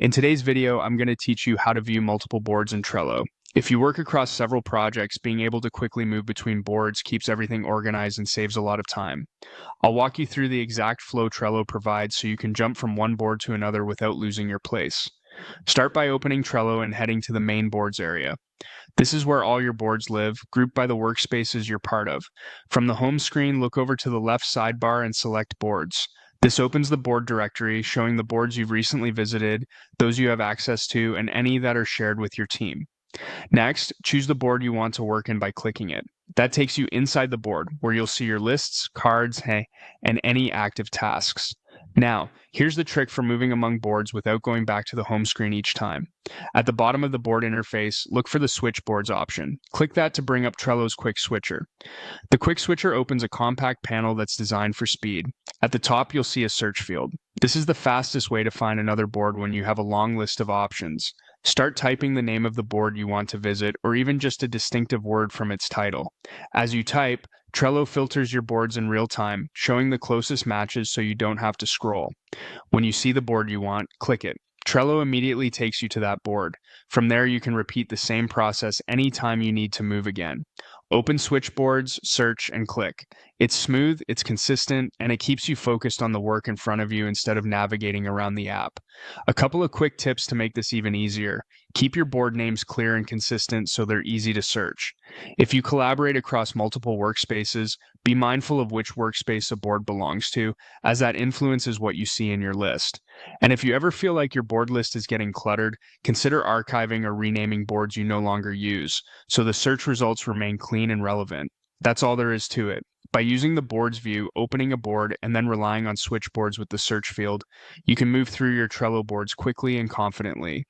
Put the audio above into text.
In today's video, I'm going to teach you how to view multiple boards in Trello. If you work across several projects, being able to quickly move between boards keeps everything organized and saves a lot of time. I'll walk you through the exact flow Trello provides so you can jump from one board to another without losing your place. Start by opening Trello and heading to the main boards area. This is where all your boards live, grouped by the workspaces you're part of. From the home screen, look over to the left sidebar and select Boards. This opens the board directory, showing the boards you've recently visited, those you have access to, and any that are shared with your team. Next, choose the board you want to work in by clicking it. That takes you inside the board, where you'll see your lists, cards, and any active tasks. Now, here's the trick for moving among boards without going back to the home screen each time. At the bottom of the board interface, look for the Switch Boards option. Click that to bring up Trello's Quick Switcher. The Quick Switcher opens a compact panel that's designed for speed. At the top, you'll see a search field. This is the fastest way to find another board when you have a long list of options. Start typing the name of the board you want to visit, or even just a distinctive word from its title. As you type, Trello filters your boards in real time, showing the closest matches so you don't have to scroll. When you see the board you want, click it. Trello immediately takes you to that board. From there, you can repeat the same process anytime you need to move again. Open switchboards, search, and click. It's smooth, it's consistent, and it keeps you focused on the work in front of you instead of navigating around the app. A couple of quick tips to make this even easier. Keep your board names clear and consistent so they're easy to search. If you collaborate across multiple workspaces, be mindful of which workspace a board belongs to, as that influences what you see in your list. And if you ever feel like your board list is getting cluttered, consider archiving or renaming boards you no longer use, so the search results remain clean and relevant. That's all there is to it. By using the boards view, opening a board, and then relying on switchboards with the search field, you can move through your Trello boards quickly and confidently.